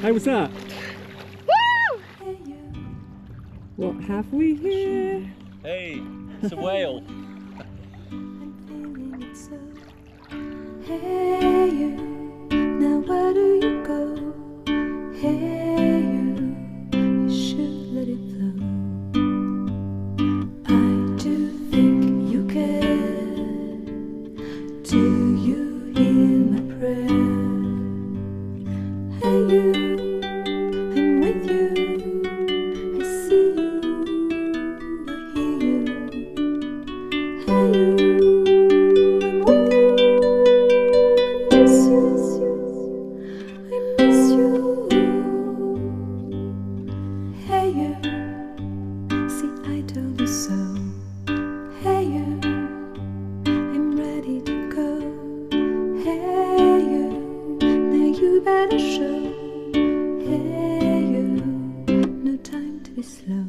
Hey, what's up? Woo! What have we here? Hey, it's a whale. Hey you, now where do you go? Hey you should let it flow. I do think you care. Do you hear my prayer? Hey you, I'm with you. I see you, I hear you. Hey you, I'm with you. I miss you. Hey you, see I told you so. Hey you, I'm ready to go. Hey you, now you better show. Hey you, no time to be slow.